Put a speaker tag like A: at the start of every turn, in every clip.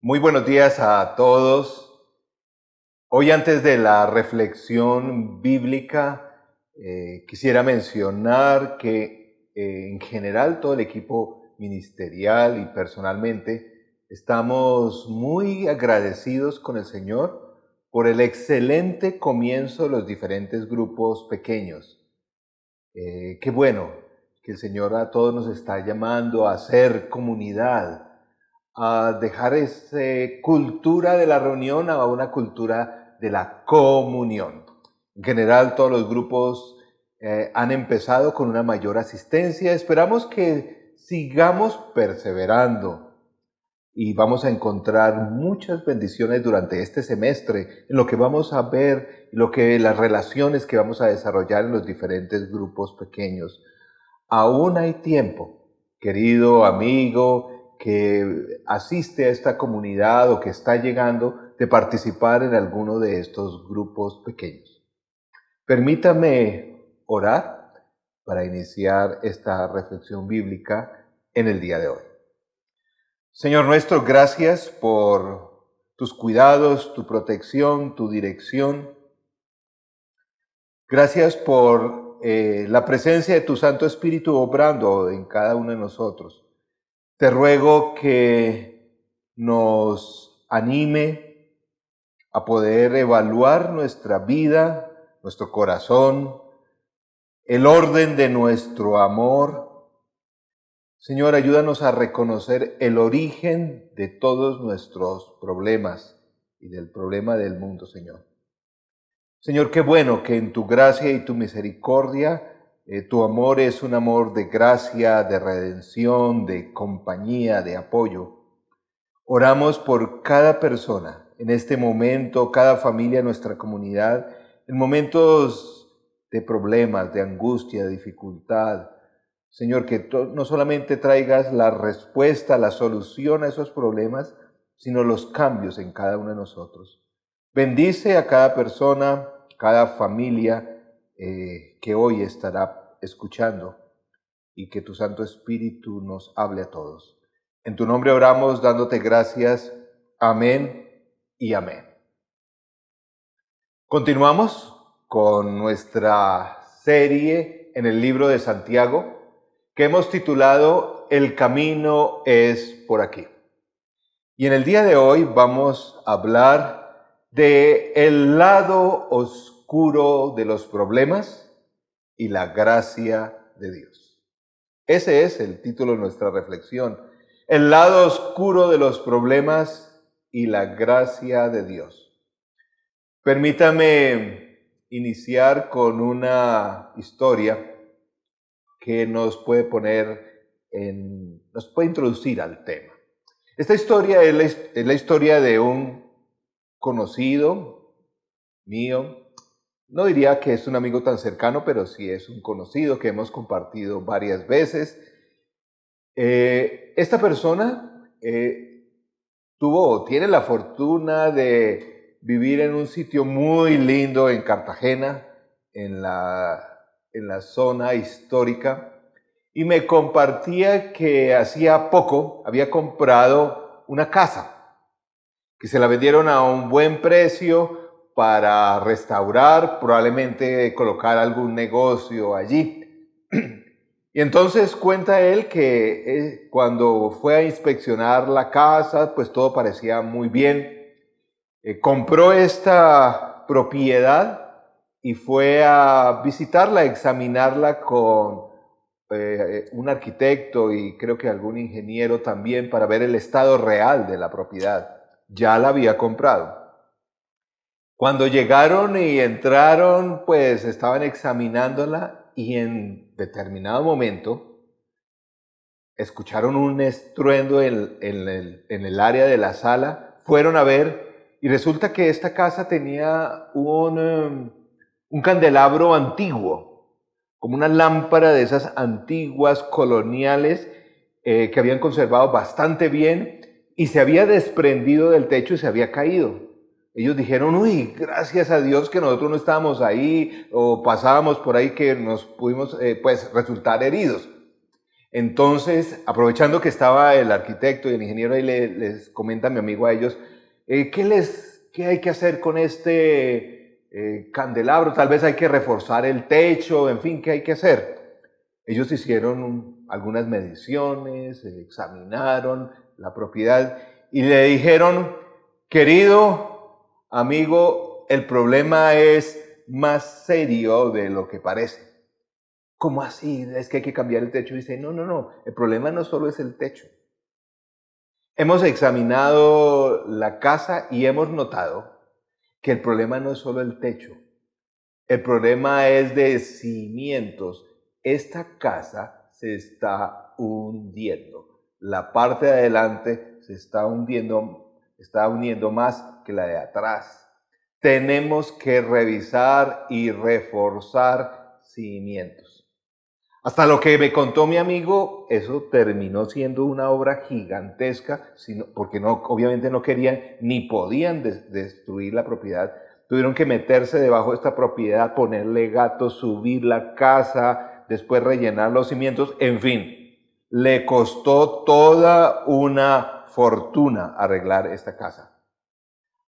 A: Muy buenos días a todos. Hoy antes de la reflexión bíblica, quisiera mencionar que en general todo el equipo ministerial y personalmente estamos muy agradecidos con el Señor por el excelente comienzo de los diferentes grupos pequeños. Qué bueno que el Señor a todos nos está llamando a ser comunidad, a dejar esa cultura de la reunión a una cultura de la comunión. En general, todos los grupos han empezado con una mayor asistencia. Esperamos que sigamos perseverando y vamos a encontrar muchas bendiciones durante este semestre en lo que vamos a ver, las relaciones que vamos a desarrollar en los diferentes grupos pequeños. Aún hay tiempo, querido amigo, que asiste a esta comunidad o que está llegando, de participar en alguno de estos grupos pequeños. Permítame orar para iniciar esta reflexión bíblica en el día de hoy. Señor nuestro, gracias por tus cuidados, tu protección, tu dirección. Gracias por la presencia de tu Santo Espíritu obrando en cada uno de nosotros. Te ruego que nos anime a poder evaluar nuestra vida, nuestro corazón, el orden de nuestro amor. Señor, ayúdanos a reconocer el origen de todos nuestros problemas y del problema del mundo, Señor. Señor, qué bueno que en tu gracia y tu misericordia, tu amor es un amor de gracia, de redención, de compañía, de apoyo. Oramos por cada persona en este momento, cada familia de nuestra comunidad, en momentos de problemas, de angustia, de dificultad. Señor, que no solamente traigas la respuesta, la solución a esos problemas, sino los cambios en cada uno de nosotros. Bendice a cada persona, cada familia que hoy estará escuchando y que tu Santo Espíritu nos hable a todos. En tu nombre oramos dándote gracias. Amén y amén. Continuamos con nuestra serie en el libro de Santiago que hemos titulado El camino es por aquí. Y en el día de hoy vamos a hablar de el lado oscuro de los problemas y la gracia de Dios. Ese es el título de nuestra reflexión. El lado oscuro de los problemas y la gracia de Dios. Permítame iniciar con una historia que nos puede introducir al tema. Esta historia es la historia de un conocido mío. No diría que es un amigo tan cercano, pero sí es un conocido que hemos compartido varias veces. Esta persona tiene la fortuna de vivir en un sitio muy lindo en Cartagena, en la zona histórica, y me compartía que hacía poco había comprado una casa, que se la vendieron a un buen precio para restaurar, probablemente colocar algún negocio allí. Y entonces cuenta él que cuando fue a inspeccionar la casa, pues todo parecía muy bien. Compró esta propiedad y fue a visitarla, a examinarla con un arquitecto y creo que algún ingeniero también para ver el estado real de la propiedad. Ya la había comprado. Cuando llegaron y entraron, pues estaban examinándola y en determinado momento escucharon un estruendo en el área de la sala, fueron a ver y resulta que esta casa tenía un candelabro antiguo, como una lámpara de esas antiguas coloniales que habían conservado bastante bien y se había desprendido del techo y se había caído. Ellos dijeron, uy, gracias a Dios que nosotros no estábamos ahí o pasábamos por ahí que nos pudimos resultar heridos. Entonces, aprovechando que estaba el arquitecto y el ingeniero, ahí les comenta mi amigo a ellos, ¿qué hay que hacer con este candelabro? Tal vez hay que reforzar el techo, en fin, ¿qué hay que hacer? Ellos hicieron algunas mediciones, examinaron la propiedad y le dijeron, querido amigo, el problema es más serio de lo que parece. ¿Cómo así? Es que hay que cambiar el techo. Y dice, no, el problema no solo es el techo. Hemos examinado la casa y hemos notado que el problema no es solo el techo. El problema es de cimientos. Esta casa se está hundiendo. La parte de adelante se está hundiendo más que la de atrás. Tenemos que revisar y reforzar cimientos. Hasta lo que me contó mi amigo, eso terminó siendo una obra gigantesca, porque obviamente no querían ni podían destruir la propiedad. Tuvieron que meterse debajo de esta propiedad, ponerle gatos, subir la casa, después rellenar los cimientos, en fin. Le costó toda una fortuna arreglar esta casa.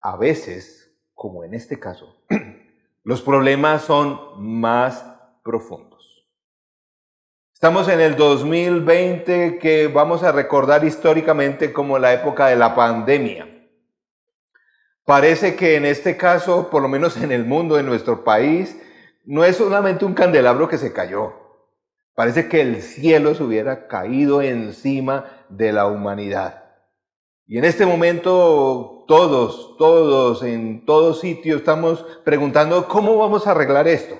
A: A veces, como en este caso, los problemas son más profundos. Estamos en el 2020 que vamos a recordar históricamente como la época de la pandemia. Parece que en este caso, por lo menos en el mundo, en nuestro país, no es solamente un candelabro que se cayó. Parece que el cielo se hubiera caído encima de la humanidad. Y en este momento todos, en todo sitio estamos preguntando ¿cómo vamos a arreglar esto?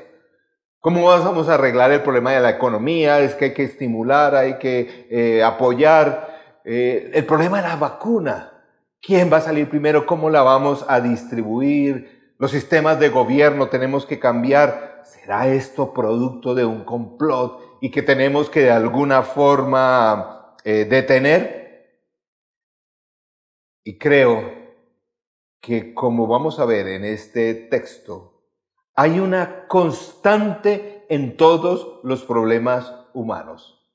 A: ¿Cómo vamos a arreglar el problema de la economía? Es que hay que estimular, hay que apoyar. El problema de la vacuna. ¿Quién va a salir primero? ¿Cómo la vamos a distribuir? Los sistemas de gobierno tenemos que cambiar. ¿Será esto producto de un complot y que tenemos que de alguna forma detener? Y creo que, como vamos a ver en este texto, hay una constante en todos los problemas humanos.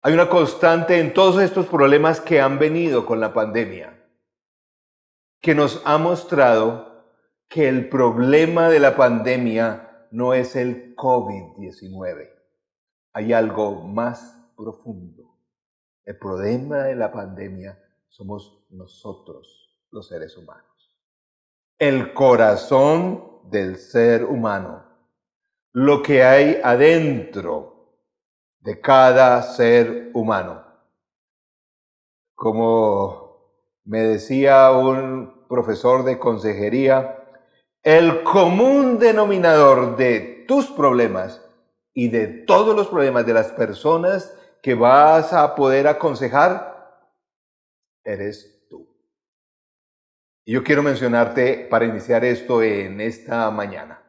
A: Hay una constante en todos estos problemas que han venido con la pandemia, que nos ha mostrado que el problema de la pandemia no es el COVID-19. Hay algo más profundo. El problema de la pandemia somos nosotros, los seres humanos. El corazón del ser humano, lo que hay adentro de cada ser humano. Como me decía un profesor de consejería, el común denominador de tus problemas y de todos los problemas de las personas que vas a poder aconsejar, eres tú. Y yo quiero mencionarte para iniciar esto en esta mañana.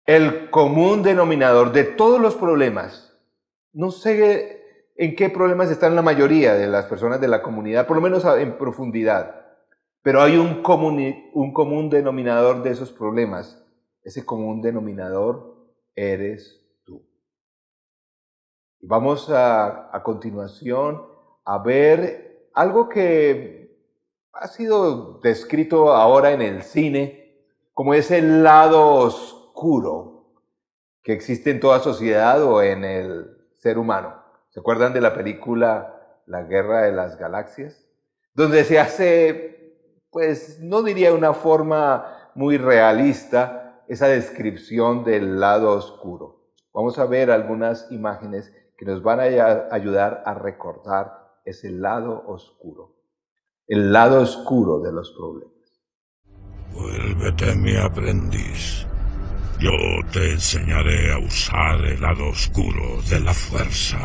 A: El común denominador de todos los problemas, no sé en qué problemas están la mayoría de las personas de la comunidad, por lo menos en profundidad, pero hay un común denominador de esos problemas. Ese común denominador eres tú. Y vamos a continuación a ver algo que ha sido descrito ahora en el cine como ese lado oscuro que existe en toda sociedad o en el ser humano. ¿Se acuerdan de la película La Guerra de las Galaxias? Donde se hace, pues no diría una forma muy realista, esa descripción del lado oscuro. Vamos a ver algunas imágenes que nos van a ayudar a recordar ese lado oscuro. El lado oscuro de los problemas.
B: Vuélvete mi aprendiz. Yo te enseñaré a usar el lado oscuro de la fuerza.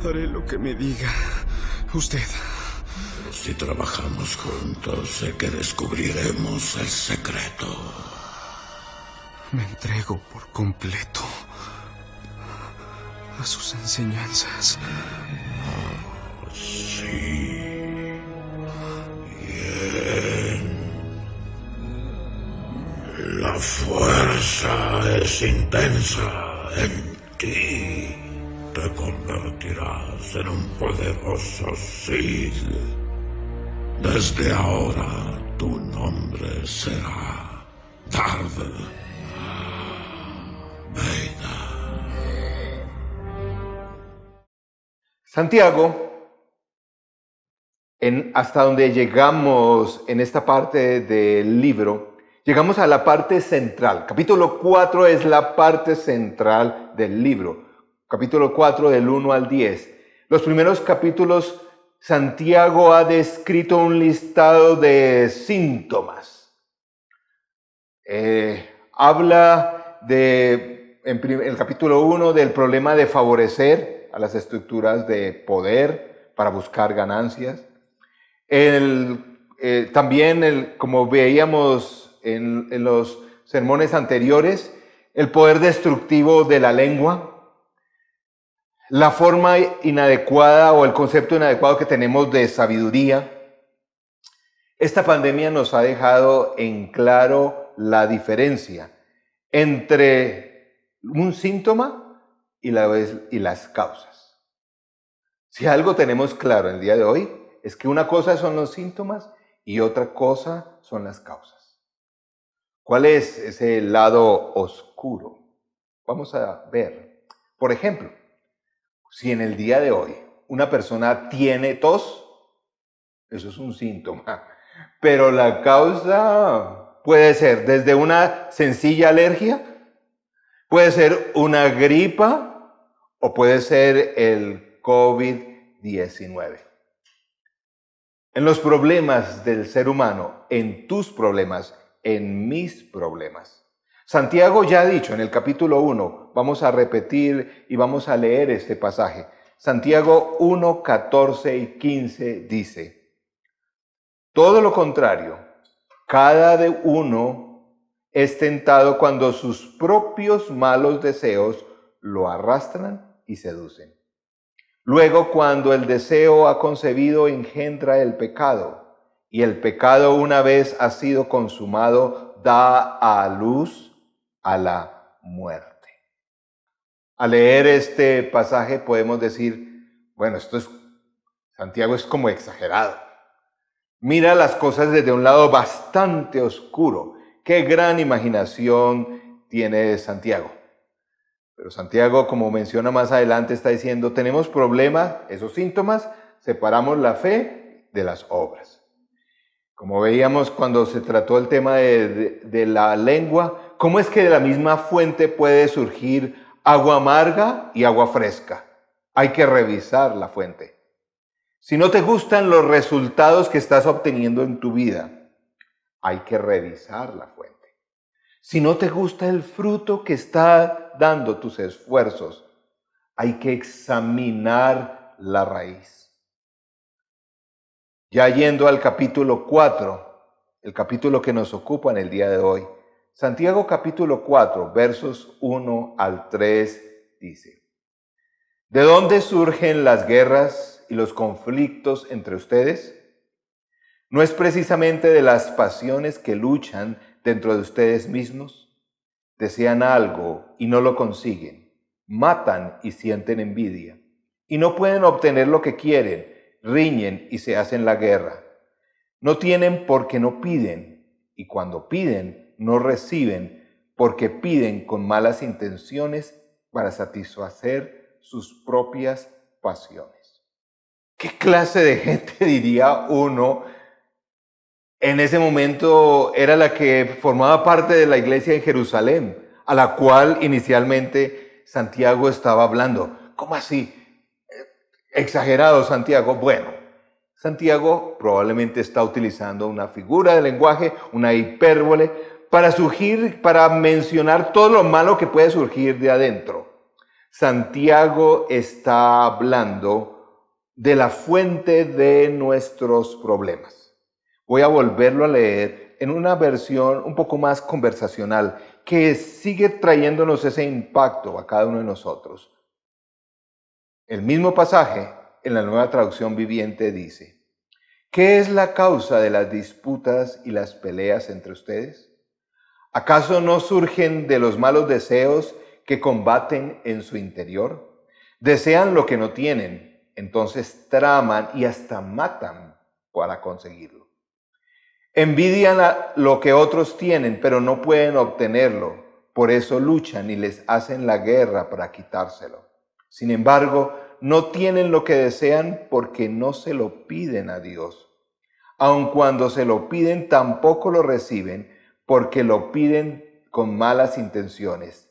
C: Haré lo que me diga usted.
B: Pero si trabajamos juntos, sé que descubriremos el secreto.
C: Me entrego por completo a sus enseñanzas.
B: Sí. Bien. La fuerza es intensa. En ti te convertirás en un poderoso Sith. Desde ahora tu nombre será Darth Vader.
A: Santiago, hasta donde llegamos en esta parte del libro, llegamos a la parte central. Capítulo 4 es la parte central del libro. Capítulo 4 del 1 al 10. Los primeros capítulos, Santiago ha descrito un listado de síntomas. Habla en el capítulo 1 del problema de favorecer a las estructuras de poder para buscar ganancias. También, como veíamos en los sermones anteriores, el poder destructivo de la lengua, la forma inadecuada o el concepto inadecuado que tenemos de sabiduría. Esta pandemia nos ha dejado en claro la diferencia entre un síntoma y las causas. Si algo tenemos claro el día de hoy, es que una cosa son los síntomas y otra cosa son las causas. ¿Cuál es ese lado oscuro? Vamos a ver. Por ejemplo, si en el día de hoy una persona tiene tos, eso es un síntoma. Pero la causa puede ser desde una sencilla alergia, puede ser una gripa o puede ser el COVID-19. En los problemas del ser humano, en tus problemas, en mis problemas. Santiago ya ha dicho en el capítulo 1, vamos a repetir y vamos a leer este pasaje. Santiago 1, 14 y 15 dice: todo lo contrario, cada uno es tentado cuando sus propios malos deseos lo arrastran y seducen. Luego, cuando el deseo ha concebido, engendra el pecado, y el pecado, una vez ha sido consumado, da a luz a la muerte. Al leer este pasaje podemos decir, bueno, Santiago es como exagerado. Mira las cosas desde un lado bastante oscuro. Qué gran imaginación tiene Santiago. Pero Santiago, como menciona más adelante, está diciendo, tenemos problemas, esos síntomas, separamos la fe de las obras. Como veíamos cuando se trató el tema de la lengua, ¿cómo es que de la misma fuente puede surgir agua amarga y agua fresca? Hay que revisar la fuente. Si no te gustan los resultados que estás obteniendo en tu vida, hay que revisar la fuente. Si no te gusta el fruto que está dando tus esfuerzos, hay que examinar la raíz. Ya yendo al capítulo 4, el capítulo que nos ocupa en el día de hoy, Santiago capítulo 4, versos 1 al 3 dice: ¿de dónde surgen las guerras y los conflictos entre ustedes? ¿No es precisamente de las pasiones que luchan dentro de ustedes mismos? Desean algo y no lo consiguen, matan y sienten envidia, y no pueden obtener lo que quieren, riñen y se hacen la guerra. No tienen porque no piden, y cuando piden no reciben, porque piden con malas intenciones para satisfacer sus propias pasiones. ¿Qué clase de gente, diría uno, en ese momento era la que formaba parte de la iglesia en Jerusalén, a la cual inicialmente Santiago estaba hablando? ¿Cómo así? Exagerado, Santiago. Bueno, Santiago probablemente está utilizando una figura de lenguaje, una hipérbole, para mencionar todo lo malo que puede surgir de adentro. Santiago está hablando de la fuente de nuestros problemas. Voy a volverlo a leer en una versión un poco más conversacional, que sigue trayéndonos ese impacto a cada uno de nosotros. El mismo pasaje en la Nueva Traducción Viviente dice: ¿qué es la causa de las disputas y las peleas entre ustedes? ¿Acaso no surgen de los malos deseos que combaten en su interior. Desean lo que no tienen, entonces traman y hasta matan para conseguirlo. Envidian lo que otros tienen, pero no pueden obtenerlo. Por eso luchan y les hacen la guerra para quitárselo. Sin embargo, no tienen lo que desean porque no se lo piden a Dios. Aun cuando se lo piden, tampoco lo reciben porque lo piden con malas intenciones.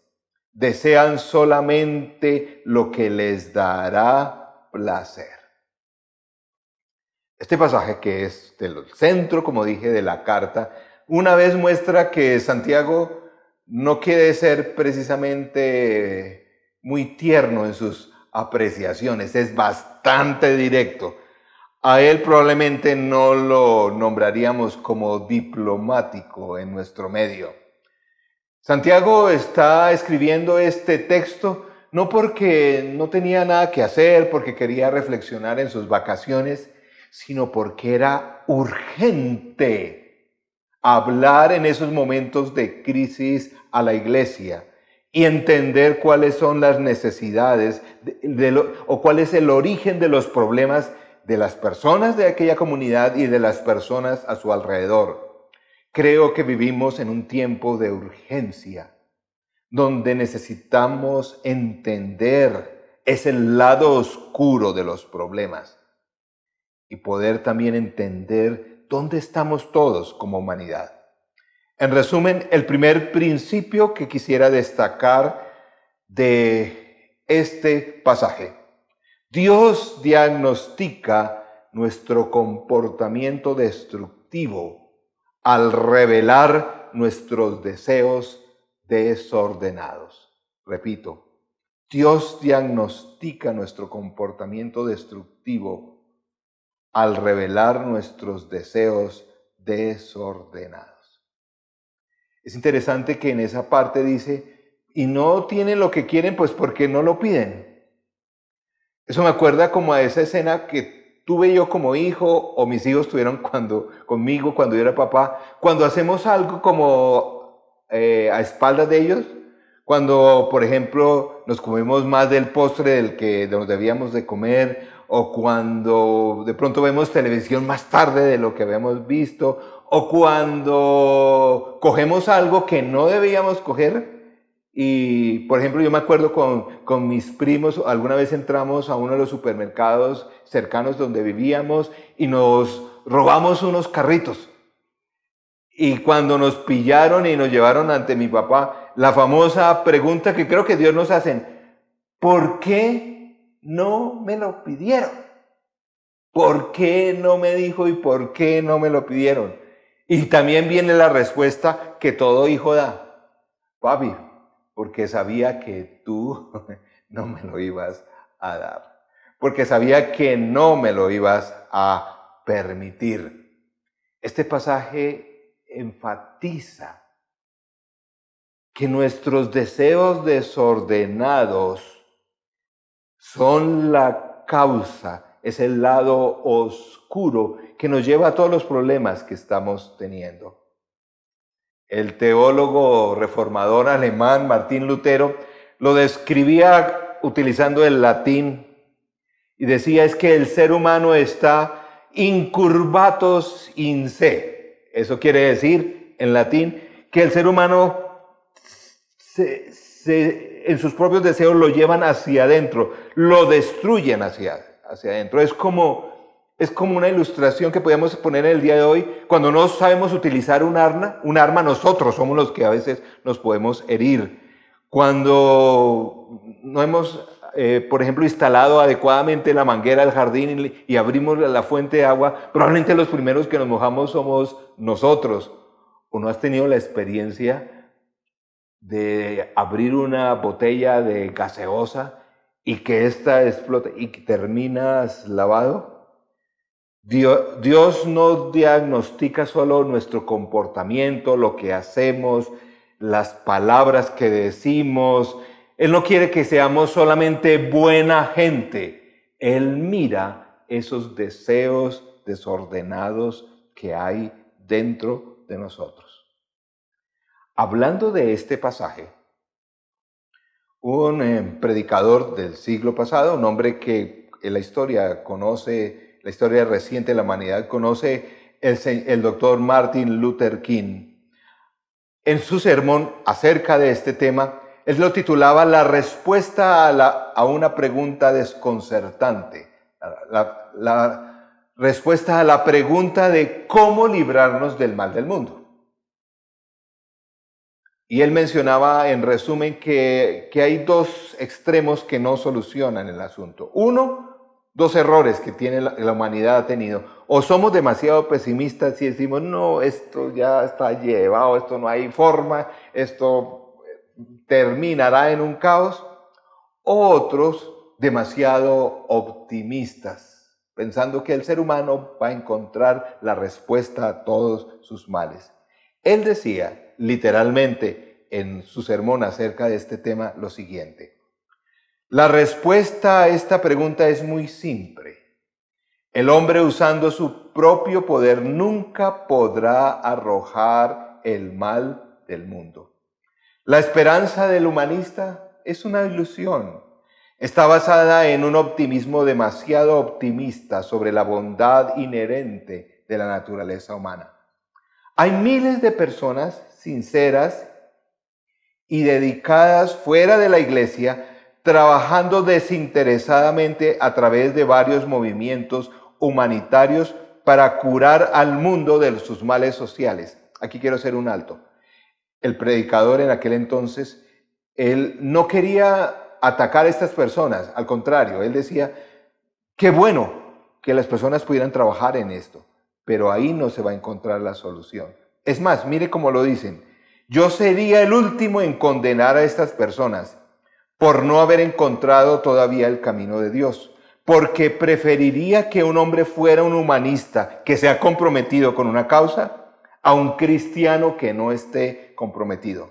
A: Desean solamente lo que les dará placer. Este pasaje, que es del centro, como dije, de la carta, una vez muestra que Santiago no quiere ser precisamente muy tierno en sus apreciaciones, es bastante directo. A él probablemente no lo nombraríamos como diplomático en nuestro medio. Santiago está escribiendo este texto no porque no tenía nada que hacer, porque quería reflexionar en sus vacaciones, sino porque era urgente hablar en esos momentos de crisis a la iglesia y entender cuáles son las necesidades o cuál es el origen de los problemas de las personas de aquella comunidad y de las personas a su alrededor. Creo que vivimos en un tiempo de urgencia, donde necesitamos entender ese lado oscuro de los problemas y poder también entender dónde estamos todos como humanidad. En resumen, el primer principio que quisiera destacar de este pasaje: Dios diagnostica nuestro comportamiento destructivo al revelar nuestros deseos desordenados. Repito, Dios diagnostica nuestro comportamiento destructivo al revelar nuestros deseos desordenados. Es interesante que en esa parte dice, y no tienen lo que quieren, pues porque no lo piden. Eso me acuerda como a esa escena que tuve yo como hijo, o mis hijos tuvieron conmigo cuando yo era papá, cuando hacemos algo como a espaldas de ellos, cuando, por ejemplo, nos comemos más del postre del que nos debíamos de comer, o cuando de pronto vemos televisión más tarde de lo que habíamos visto, o cuando cogemos algo que no debíamos coger. Y, por ejemplo, yo me acuerdo con mis primos, alguna vez entramos a uno de los supermercados cercanos donde vivíamos y nos robamos unos carritos. Y cuando nos pillaron y nos llevaron ante mi papá, la famosa pregunta que creo que Dios nos hace: ¿por qué no me lo pidieron? ¿Por qué no me dijo y por qué no me lo pidieron? Y también viene la respuesta que todo hijo da: papi, porque sabía que tú no me lo ibas a dar, porque sabía que no me lo ibas a permitir. Este pasaje enfatiza que nuestros deseos desordenados son la causa, es el lado oscuro que nos lleva a todos los problemas que estamos teniendo. El teólogo reformador alemán Martín Lutero lo describía utilizando el latín y decía: es que el ser humano está incurvatus in se. Eso quiere decir en latín que el ser humano en sus propios deseos lo llevan hacia adentro, lo destruyen hacia adentro. Es como una ilustración que podemos poner en el día de hoy. Cuando no sabemos utilizar un arma, nosotros somos los que a veces nos podemos herir. Cuando no hemos, por ejemplo, instalado adecuadamente la manguera del jardín y abrimos la fuente de agua, probablemente los primeros que nos mojamos somos nosotros. ¿O no has tenido la experiencia de abrir una botella de gaseosa y que ésta explote y que terminas lavado? Dios no diagnostica solo nuestro comportamiento, lo que hacemos, las palabras que decimos. Él no quiere que seamos solamente buena gente. Él mira esos deseos desordenados que hay dentro de nosotros. Hablando de este pasaje, un predicador del siglo pasado, un hombre que en la historia conoce, la historia reciente de la humanidad conoce, el doctor Martin Luther King. En su sermón acerca de este tema, él lo titulaba La respuesta a una pregunta desconcertante. La respuesta a la pregunta de cómo librarnos del mal del mundo. Y él mencionaba en resumen que hay dos extremos que no solucionan el asunto. Uno, dos errores que tiene la humanidad ha tenido. O somos demasiado pesimistas y decimos, no, esto ya está llevado, esto no hay forma, esto terminará en un caos. O otros, demasiado optimistas, pensando que el ser humano va a encontrar la respuesta a todos sus males. Él decía, literalmente, en su sermón acerca de este tema, lo siguiente. La respuesta a esta pregunta es muy simple. El hombre, usando su propio poder, nunca podrá arrojar el mal del mundo. La esperanza del humanista es una ilusión. Está basada en un optimismo demasiado optimista sobre la bondad inherente de la naturaleza humana. Hay miles de personas sinceras y dedicadas fuera de la iglesia, trabajando desinteresadamente a través de varios movimientos humanitarios para curar al mundo de sus males sociales. Aquí quiero hacer un alto. El predicador en aquel entonces, él no quería atacar a estas personas, al contrario, él decía, qué bueno que las personas pudieran trabajar en esto, pero ahí no se va a encontrar la solución. Es más, mire cómo lo dicen, yo sería el último en condenar a estas personas por no haber encontrado todavía el camino de Dios, porque preferiría que un hombre fuera un humanista que se ha comprometido con una causa a un cristiano que no esté comprometido.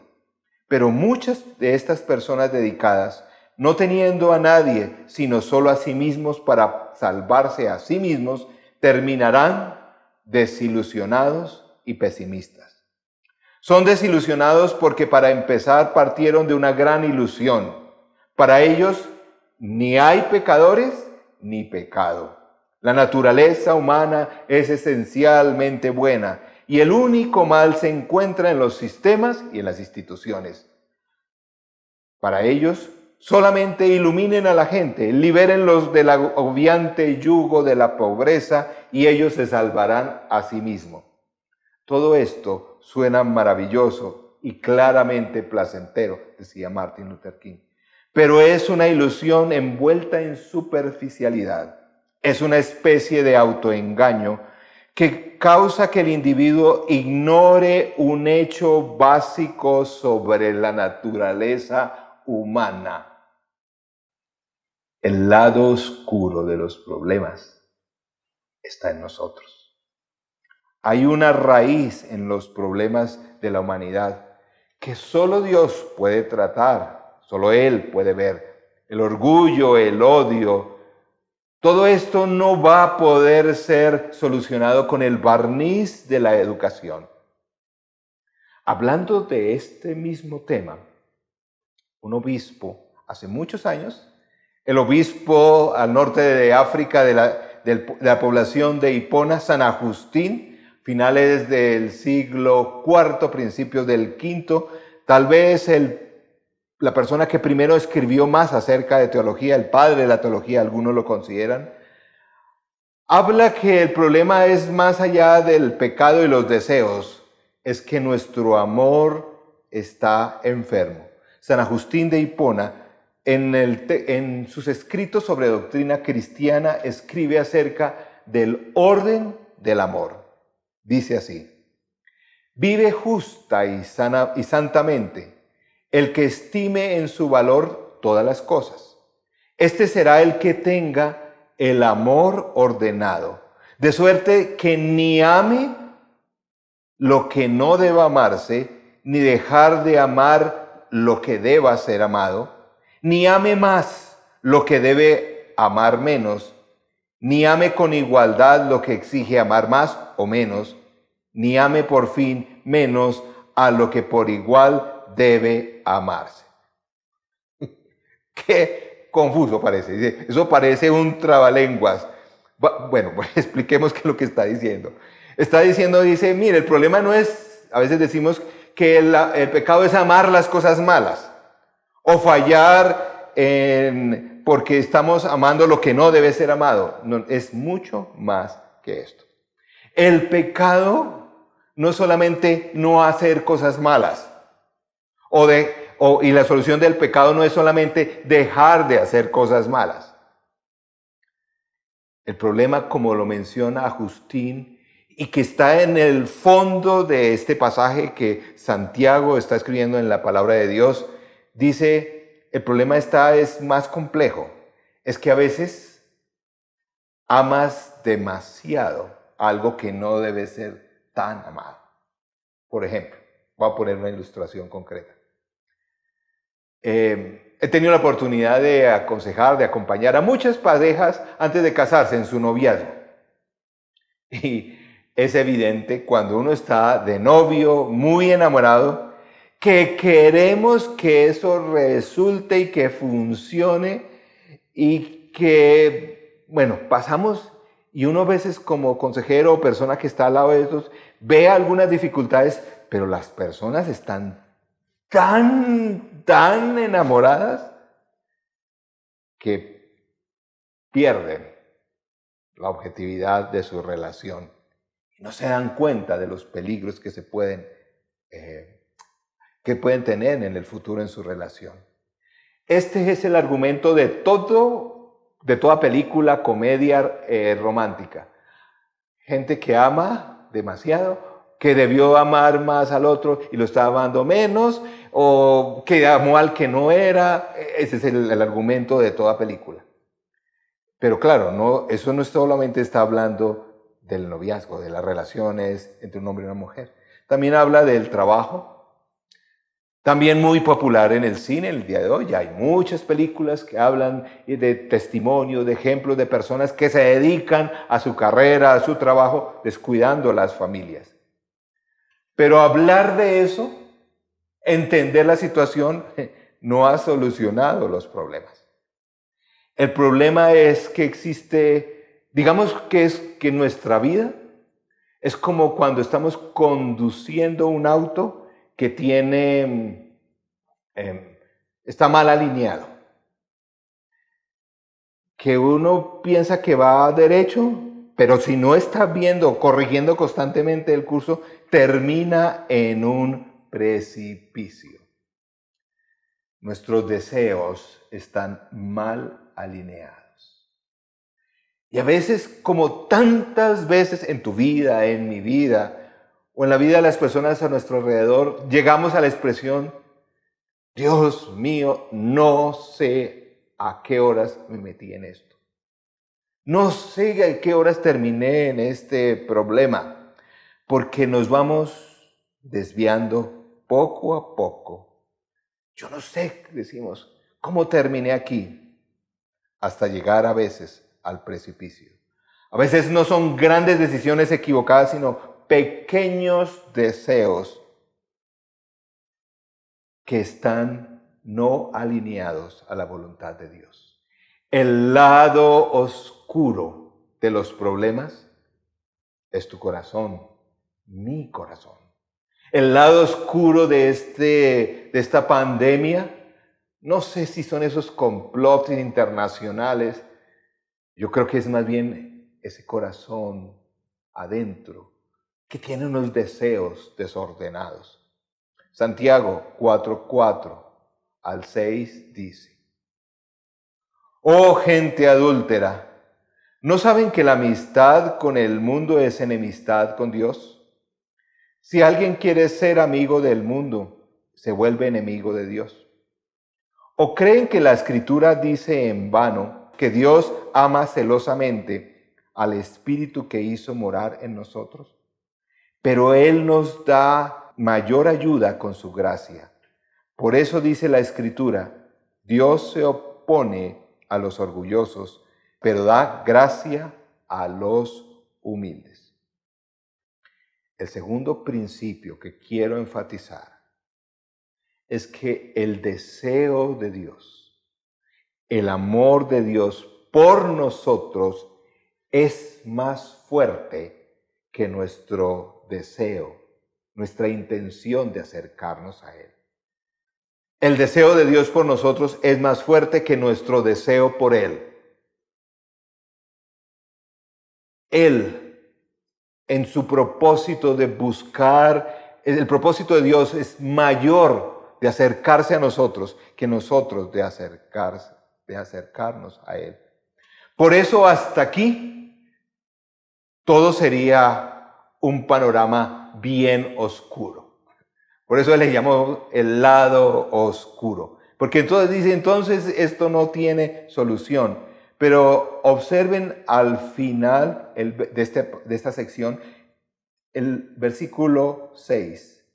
A: Pero muchas de estas personas dedicadas, no teniendo a nadie, sino solo a sí mismos para salvarse a sí mismos, terminarán desilusionados y pesimistas. Son desilusionados porque para empezar partieron de una gran ilusión. Para ellos ni hay pecadores ni pecado. La naturaleza humana es esencialmente buena y el único mal se encuentra en los sistemas y en las instituciones. Para ellos, solamente iluminen a la gente, libérenlos del agobiante yugo de la pobreza y ellos se salvarán a sí mismos. Todo esto suena maravilloso y claramente placentero, decía Martin Luther King. Pero es una ilusión envuelta en superficialidad. Es una especie de autoengaño que causa que el individuo ignore un hecho básico sobre la naturaleza humana. El lado oscuro de los problemas está en nosotros. Hay una raíz en los problemas de la humanidad que solo Dios puede tratar, solo Él puede ver. El orgullo, el odio, todo esto no va a poder ser solucionado con el barniz de la educación. Hablando de este mismo tema, un obispo, hace muchos años, el obispo al norte de África de la población de Hipona, San Agustín, finales del siglo IV, principios del V, tal vez la persona que primero escribió más acerca de teología, el padre de la teología, algunos lo consideran, habla que el problema es más allá del pecado y los deseos, es que nuestro amor está enfermo. San Agustín de Hipona, en sus escritos sobre doctrina cristiana, escribe acerca del orden del amor. Dice así: vive justa y santamente el que estime en su valor todas las cosas. Este será el que tenga el amor ordenado, de suerte que ni ame lo que no deba amarse, ni dejar de amar lo que deba ser amado, ni ame más lo que debe amar menos, ni ame con igualdad lo que exige amar más o menos, ni ame por fin menos a lo que por igual debe amarse. Qué confuso parece. Dice, eso parece un trabalenguas. Bueno, pues expliquemos qué es lo que está diciendo. Está diciendo, dice, mire, el problema no es, a veces decimos que el pecado es amar las cosas malas o fallar porque estamos amando lo que no debe ser amado. No, es mucho más que esto. El pecado no es solamente no hacer cosas malas y la solución del pecado no es solamente dejar de hacer cosas malas. El problema, como lo menciona Agustín, y que está en el fondo de este pasaje que Santiago está escribiendo en la palabra de Dios, dice, el problema es más complejo. Es que a veces amas demasiado algo que no debe ser tan amado. Por ejemplo, voy a poner una ilustración concreta. He tenido la oportunidad de aconsejar, de acompañar a muchas parejas antes de casarse en su noviazgo. Y es evidente cuando uno está de novio, muy enamorado, que queremos que eso resulte y que funcione y que, bueno, pasamos y uno a veces como consejero o persona que está al lado de esos ve algunas dificultades, pero las personas están tan enamoradas que pierden la objetividad de su relación. No se dan cuenta de los peligros que pueden tener en el futuro en su relación. Este es el argumento de toda película, comedia romántica. Gente que ama demasiado, que debió amar más al otro y lo está amando menos, o que amó al que no era. Ese es el argumento de toda película. Pero claro, eso no solamente está hablando del noviazgo, de las relaciones entre un hombre y una mujer. También habla del trabajo. También muy popular en el cine el día de hoy. Hay muchas películas que hablan de testimonios, de ejemplos de personas que se dedican a su carrera, a su trabajo, descuidando las familias. Pero hablar de eso, entender la situación, no ha solucionado los problemas. El problema es que existe, digamos que es que nuestra vida es como cuando estamos conduciendo un auto que está mal alineado. Que uno piensa que va derecho, pero si no está corrigiendo constantemente el curso, termina en un precipicio. Nuestros deseos están mal alineados. Y a veces, como tantas veces en tu vida, en mi vida, o en la vida de las personas a nuestro alrededor, llegamos a la expresión, Dios mío, no sé a qué horas me metí en esto. No sé a qué horas terminé en este problema, porque nos vamos desviando poco a poco. Yo no sé, decimos, cómo terminé aquí, hasta llegar a veces al precipicio. A veces no son grandes decisiones equivocadas, sino pequeños deseos que están no alineados a la voluntad de Dios. El lado oscuro de los problemas es tu corazón, mi corazón. El lado oscuro de esta pandemia, no sé si son esos complots internacionales. Yo creo que es más bien ese corazón adentro que tiene unos deseos desordenados. Santiago 4:4 al 6 dice, oh gente adúltera, ¿no saben que la amistad con el mundo es enemistad con Dios? Si alguien quiere ser amigo del mundo, se vuelve enemigo de Dios. ¿O creen que la Escritura dice en vano que Dios ama celosamente al Espíritu que hizo morar en nosotros? Pero Él nos da mayor ayuda con su gracia. Por eso dice la Escritura, Dios se opone a los orgullosos, pero da gracia a los humildes. El segundo principio que quiero enfatizar es que el deseo de Dios el amor de Dios por nosotros es más fuerte que nuestro deseo, nuestra intención de acercarnos a Él. El deseo de Dios por nosotros es más fuerte que nuestro deseo por Él. Él, en su propósito de buscar, el propósito de Dios es mayor de acercarse a nosotros que nosotros de acercarnos a Él. Por eso hasta aquí todo sería un panorama bien oscuro. Por eso le llamamos el lado oscuro. Porque entonces dice, entonces esto no tiene solución. Pero observen al final de esta sección el versículo 6.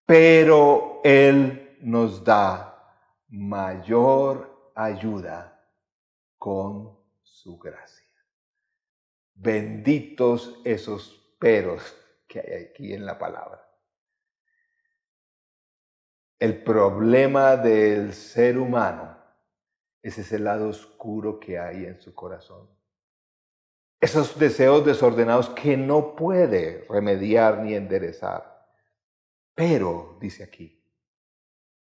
A: Pero Él nos da mayor ayuda con su gracia. Benditos esos peros que hay aquí en la palabra. El problema del ser humano es ese lado oscuro que hay en su corazón. Esos deseos desordenados que no puede remediar ni enderezar. Pero, dice aquí,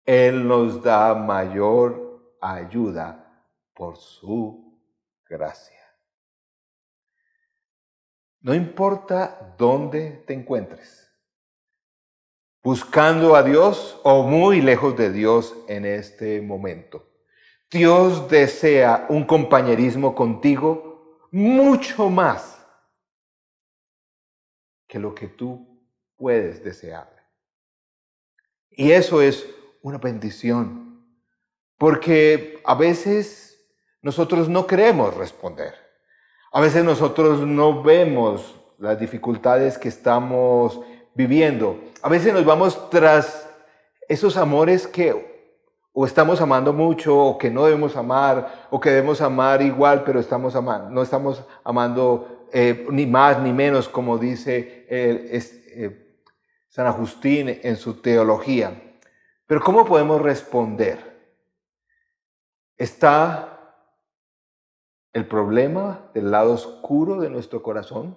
A: Él nos da mayor ayuda por su gracia. No importa dónde te encuentres, buscando a Dios o muy lejos de Dios en este momento. Dios desea un compañerismo contigo mucho más que lo que tú puedes desear. Y eso es una bendición, porque a veces nosotros no queremos responder. A veces nosotros no vemos las dificultades que estamos viviendo. A veces nos vamos tras esos amores que o estamos amando mucho, o que no debemos amar, o que debemos amar igual, pero no estamos amando ni más ni menos, como dice San Agustín en su teología. Pero ¿cómo podemos responder? ¿Está el problema del lado oscuro de nuestro corazón?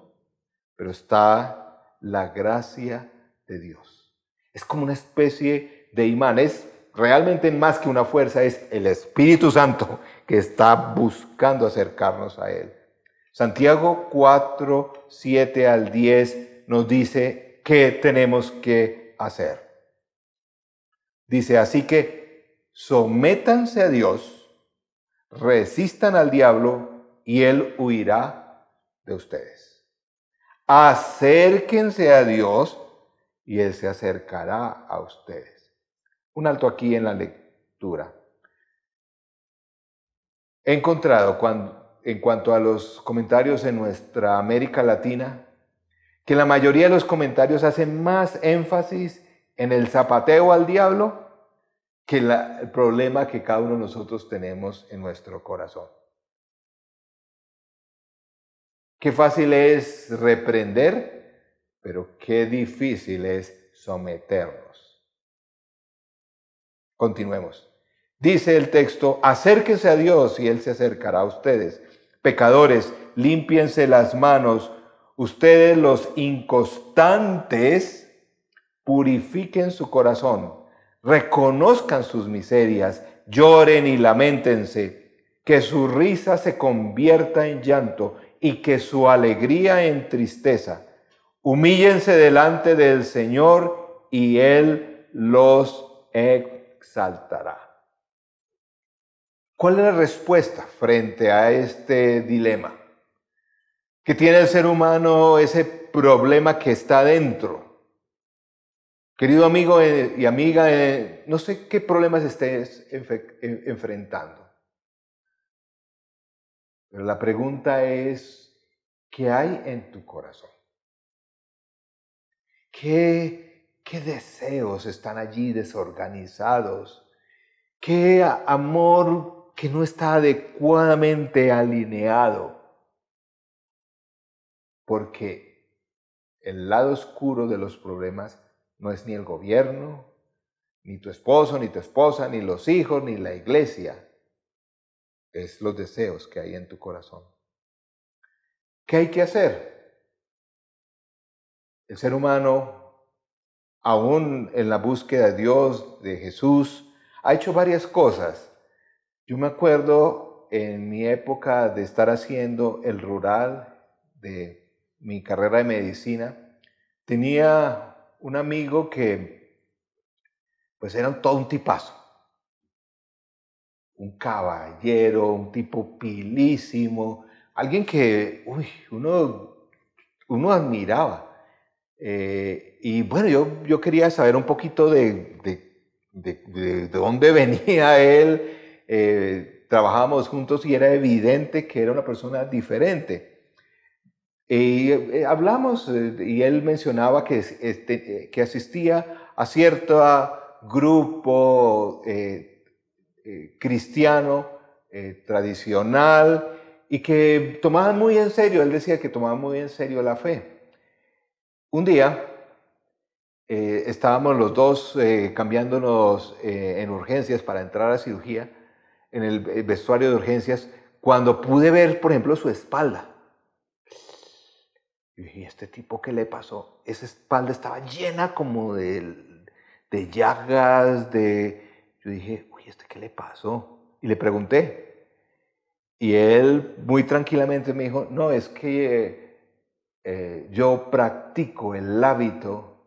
A: Pero está la gracia de Dios. Es como una especie de imán. Es realmente más que una fuerza, es el Espíritu Santo que está buscando acercarnos a Él. Santiago 4, 7 al 10 nos dice qué tenemos que hacer. Dice, así que sométanse a Dios, resistan al diablo y Él huirá de ustedes. Acérquense a Dios y Él se acercará a ustedes. Un alto aquí en la lectura. He encontrado en cuanto a los comentarios en nuestra América Latina, que la mayoría de los comentarios hacen más énfasis en el zapateo al diablo que el problema que cada uno de nosotros tenemos en nuestro corazón. Qué fácil es reprender, pero qué difícil es someternos. Continuemos. Dice el texto, acérquense a Dios y Él se acercará a ustedes. Pecadores, límpiense las manos. Ustedes los inconstantes, purifiquen su corazón. Reconozcan sus miserias, lloren y lamentense. Que su risa se convierta en llanto y que su alegría en tristeza. Humíllense delante del Señor y Él los exaltará. ¿Cuál es la respuesta frente a este dilema? Que tiene el ser humano, ese problema que está dentro. Querido amigo y amiga, no sé qué problemas estés enfrentando. Pero la pregunta es, ¿qué hay en tu corazón? ¿Qué deseos están allí desorganizados? ¿Qué amor que no está adecuadamente alineado? Porque el lado oscuro de los problemas no es ni el gobierno, ni tu esposo, ni tu esposa, ni los hijos, ni la iglesia. es los deseos que hay en tu corazón. ¿Qué hay que hacer? El ser humano, aún en la búsqueda de Dios, de Jesús, ha hecho varias cosas. Yo me acuerdo en mi época de estar haciendo el rural de mi carrera de medicina, tenía un amigo que pues era todo un tipazo, un caballero, un tipo pilísimo, alguien que uno admiraba. Y bueno, yo quería saber un poquito de dónde venía él. Trabajábamos juntos y era evidente que era una persona diferente. Y hablamos y él mencionaba que asistía a cierto grupo cristiano tradicional y que tomaban muy en serio, él decía que tomaban muy en serio la fe. Un día estábamos los dos cambiándonos en urgencias para entrar a cirugía, en el vestuario de urgencias, cuando pude ver, por ejemplo, su espalda. Y dije, ¿este tipo qué le pasó? Esa espalda estaba llena como de llagas, Yo dije, uy, ¿este qué le pasó? Y le pregunté. Y él muy tranquilamente me dijo, no, es que yo practico el hábito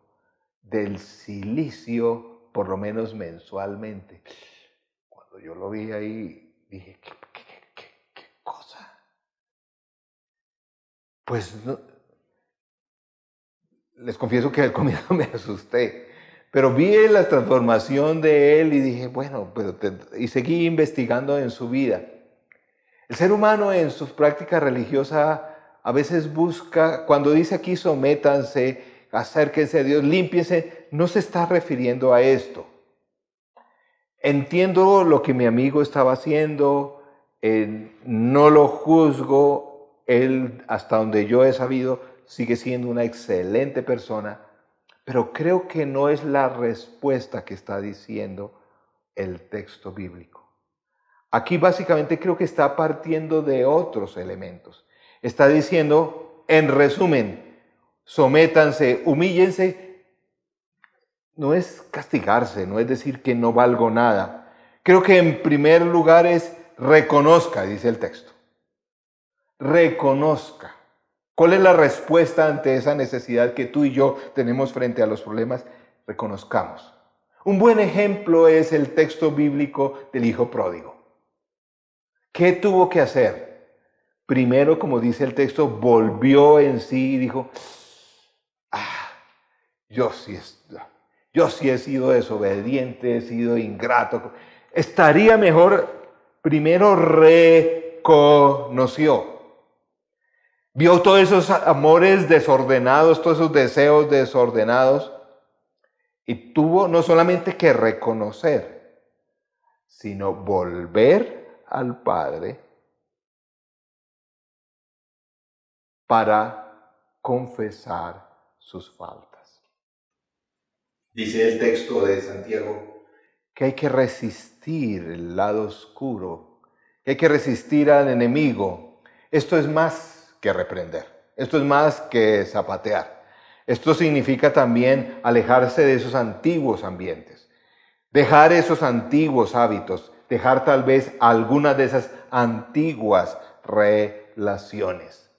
A: del silicio por lo menos mensualmente. Cuando yo lo vi ahí, dije, ¿qué cosa? Pues no, les confieso que al comienzo me asusté, pero vi la transformación de él y dije, bueno, y seguí investigando en su vida. El ser humano en su práctica religiosa a veces busca, cuando dice aquí sométanse, acérquense a Dios, límpiense, no se está refiriendo a esto. Entiendo lo que mi amigo estaba haciendo, no lo juzgo, él, hasta donde yo he sabido, sigue siendo una excelente persona, pero creo que no es la respuesta que está diciendo el texto bíblico. Aquí básicamente creo que está partiendo de otros elementos. Está diciendo, en resumen, sométanse, humíllense. No es castigarse, no es decir que no valgo nada. Creo que en primer lugar es reconozca, dice el texto. Reconozca. ¿Cuál es la respuesta ante esa necesidad que tú y yo tenemos frente a los problemas? Reconozcamos. Un buen ejemplo es el texto bíblico del hijo pródigo. ¿Qué tuvo que hacer? Primero, como dice el texto, volvió en sí y dijo, yo sí he sido desobediente, he sido ingrato. Estaría mejor, primero reconoció. Vio todos esos amores desordenados, todos esos deseos desordenados y tuvo no solamente que reconocer, sino volver al Padre para confesar sus faltas. Dice el texto de Santiago que hay que resistir el lado oscuro, que hay que resistir al enemigo. Esto es más que reprender, esto es más que zapatear. Esto significa también alejarse de esos antiguos ambientes, dejar esos antiguos hábitos, dejar tal vez algunas de esas antiguas relaciones.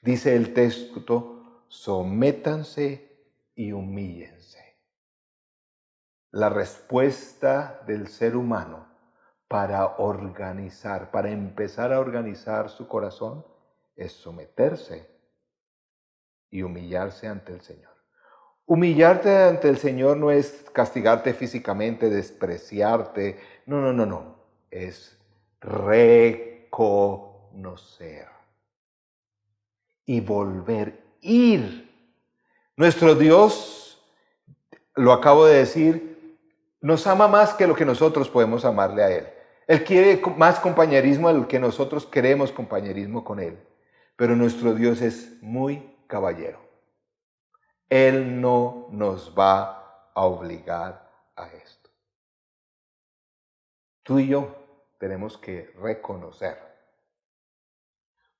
A: Dice el texto, sométanse y humíllense. La respuesta del ser humano para empezar a organizar su corazón, es someterse y humillarse ante el Señor. Humillarte ante el Señor no es castigarte físicamente, despreciarte. No. Es reconocer y ir. Nuestro Dios, lo acabo de decir, nos ama más que lo que nosotros podemos amarle a Él. Él quiere más compañerismo del que nosotros queremos compañerismo con Él. Pero nuestro Dios es muy caballero. Él no nos va a obligar a esto. Tú y yo tenemos que reconocer,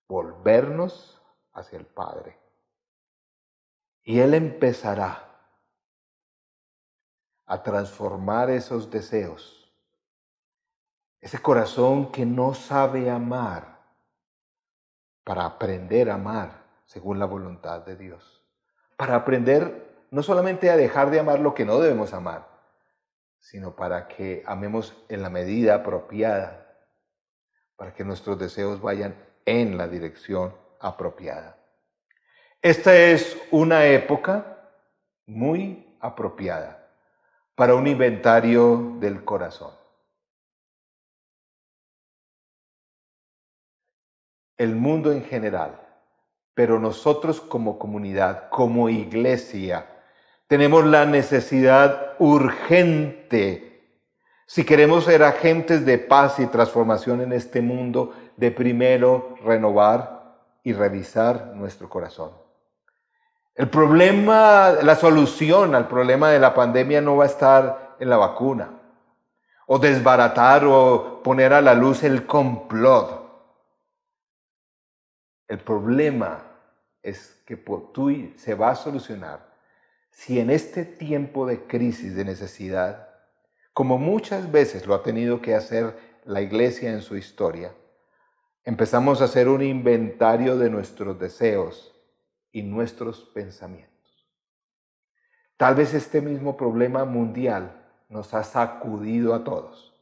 A: volvernos hacia el Padre. Y Él empezará a transformar esos deseos, ese corazón que no sabe amar, para aprender a amar según la voluntad de Dios. Para aprender no solamente a dejar de amar lo que no debemos amar, sino para que amemos en la medida apropiada, para que nuestros deseos vayan en la dirección apropiada. Esta es una época muy apropiada para un inventario del corazón. El mundo en general, pero nosotros como comunidad, como iglesia, tenemos la necesidad urgente, si queremos ser agentes de paz y transformación en este mundo, de primero renovar y revisar nuestro corazón. El problema, la solución al problema de la pandemia no va a estar en la vacuna, o desbaratar o poner a la luz el complot. El problema es que se va a solucionar si en este tiempo de crisis, de necesidad, como muchas veces lo ha tenido que hacer la iglesia en su historia, empezamos a hacer un inventario de nuestros deseos y nuestros pensamientos. Tal vez este mismo problema mundial nos ha sacudido a todos.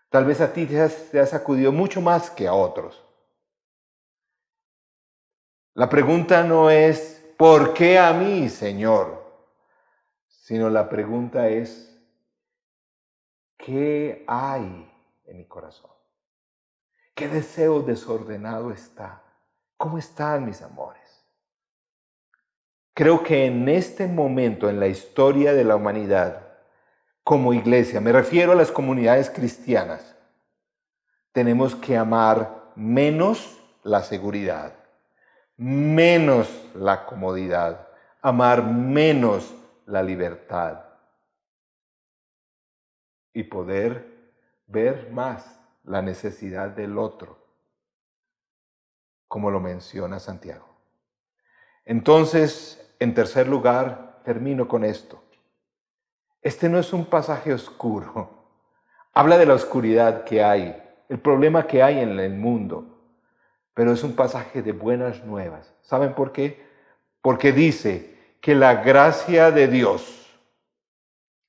A: Tal vez a ti te ha sacudido mucho más que a otros. La pregunta no es, ¿por qué a mí, Señor? Sino la pregunta es, ¿qué hay en mi corazón? ¿Qué deseo desordenado está? ¿Cómo están mis amores? Creo que en este momento en la historia de la humanidad, como iglesia, me refiero a las comunidades cristianas, tenemos que amar menos la seguridad, menos la comodidad, amar menos la libertad y poder ver más la necesidad del otro, como lo menciona Santiago. Entonces, en tercer lugar, termino con esto. Este no es un pasaje oscuro. Habla de la oscuridad que hay, el problema que hay en el mundo, pero es un pasaje de buenas nuevas. ¿Saben por qué? Porque dice que la gracia de Dios,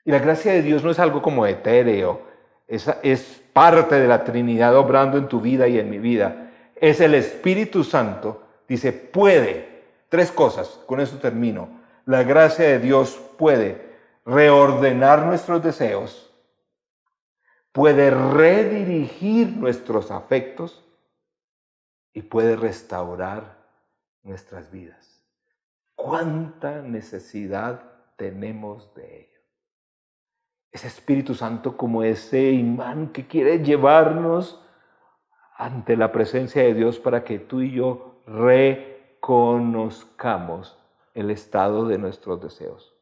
A: y la gracia de Dios no es algo como etéreo, es parte de la Trinidad obrando en tu vida y en mi vida. Es el Espíritu Santo, dice, puede, tres cosas, con eso termino. La gracia de Dios puede reordenar nuestros deseos, puede redirigir nuestros afectos y puede restaurar nuestras vidas. ¿Cuánta necesidad tenemos de ello? Ese Espíritu Santo como ese imán que quiere llevarnos ante la presencia de Dios para que tú y yo reconozcamos el estado de nuestros deseos.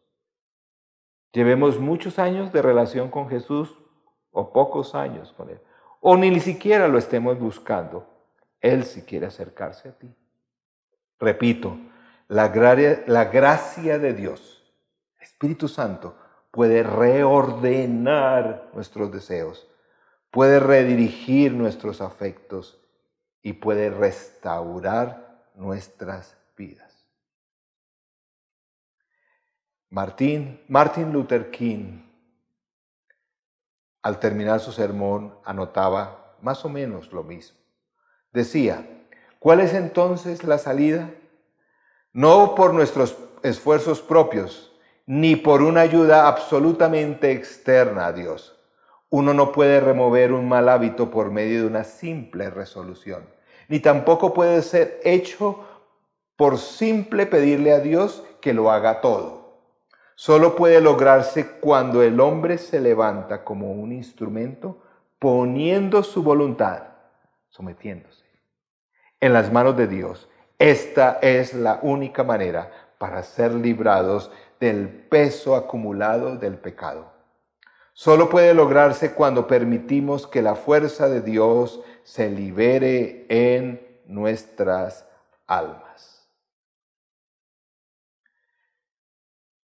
A: Llevemos muchos años de relación con Jesús o pocos años con Él, o ni siquiera lo estemos buscando. Él sí quiere acercarse a ti. Repito, la gracia de Dios, Espíritu Santo, puede reordenar nuestros deseos, puede redirigir nuestros afectos y puede restaurar nuestras vidas. Martin Luther King, al terminar su sermón, anotaba más o menos lo mismo. Decía, ¿cuál es entonces la salida? No por nuestros esfuerzos propios, ni por una ayuda absolutamente externa a Dios. Uno no puede remover un mal hábito por medio de una simple resolución, ni tampoco puede ser hecho por simple pedirle a Dios que lo haga todo. Solo puede lograrse cuando el hombre se levanta como un instrumento, poniendo su voluntad, sometiéndose en las manos de Dios. Esta es la única manera para ser librados del peso acumulado del pecado. Solo puede lograrse cuando permitimos que la fuerza de Dios se libere en nuestras almas.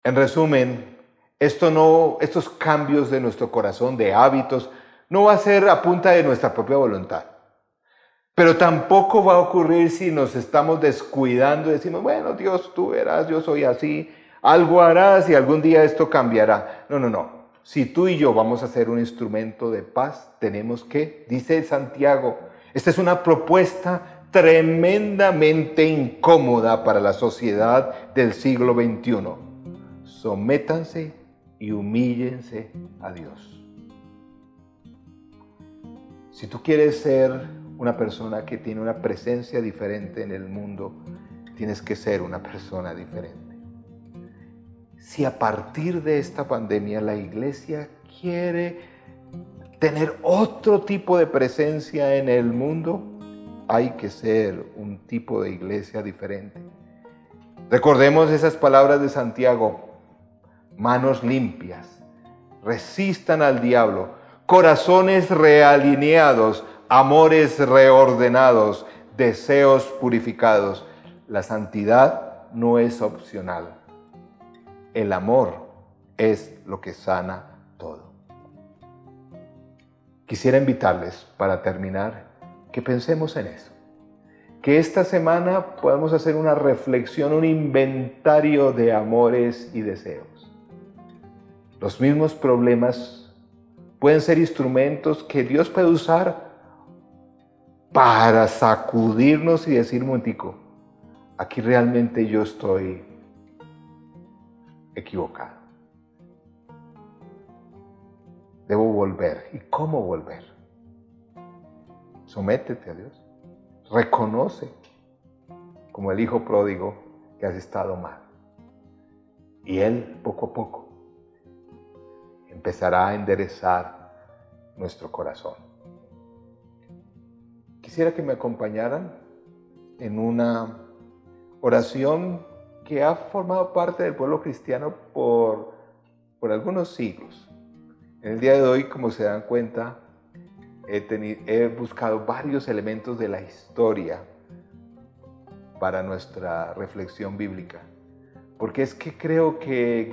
A: En resumen, estos cambios de nuestro corazón, de hábitos, no va a ser a punta de nuestra propia voluntad. Pero tampoco va a ocurrir si nos estamos descuidando y decimos, bueno, Dios, tú verás, yo soy así, algo harás y algún día esto cambiará. No. Si tú y yo vamos a ser un instrumento de paz, tenemos que, dice Santiago, esta es una propuesta tremendamente incómoda para la sociedad del siglo XXI. Sométanse y humíllense a Dios. Si tú quieres ser una persona que tiene una presencia diferente en el mundo, tienes que ser una persona diferente. Si a partir de esta pandemia la iglesia quiere tener otro tipo de presencia en el mundo, hay que ser un tipo de iglesia diferente. Recordemos esas palabras de Santiago: manos limpias, resistan al diablo, corazones realineados, amores reordenados, deseos purificados. La santidad no es opcional. El amor es lo que sana todo. Quisiera invitarles, para terminar, que pensemos en eso. Que esta semana podamos hacer una reflexión, un inventario de amores y deseos. Los mismos problemas pueden ser instrumentos que Dios puede usar para sacudirnos y decir, momentico, aquí realmente yo estoy equivocado. Debo volver. ¿Y cómo volver? Sométete a Dios. Reconoce, como el hijo pródigo, que has estado mal. Y Él, poco a poco, empezará a enderezar nuestro corazón. Quisiera que me acompañaran en una oración que ha formado parte del pueblo cristiano por algunos siglos. En el día de hoy, como se dan cuenta, he buscado varios elementos de la historia para nuestra reflexión bíblica. Porque es que creo que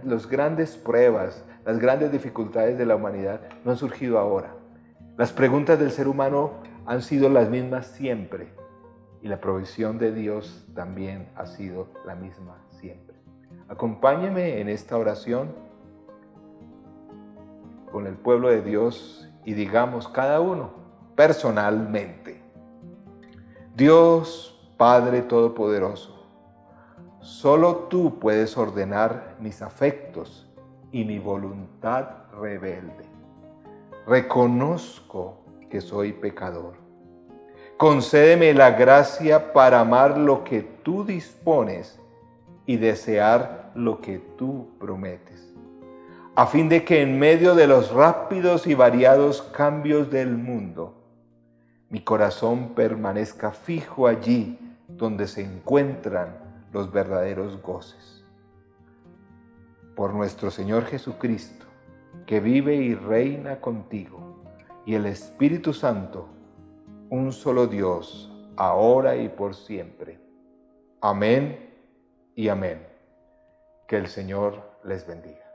A: las grandes pruebas, las grandes dificultades de la humanidad no han surgido ahora. Las preguntas del ser humano han sido las mismas siempre. Y la provisión de Dios también ha sido la misma siempre. Acompáñeme en esta oración con el pueblo de Dios y digamos cada uno personalmente: Dios Padre Todopoderoso, solo tú puedes ordenar mis afectos y mi voluntad rebelde. Reconozco que soy pecador. Concédeme la gracia para amar lo que tú dispones y desear lo que tú prometes, a fin de que en medio de los rápidos y variados cambios del mundo, mi corazón permanezca fijo allí donde se encuentran los verdaderos goces. Por nuestro Señor Jesucristo, que vive y reina contigo, y el Espíritu Santo, un solo Dios, ahora y por siempre. Amén y amén. Que el Señor les bendiga.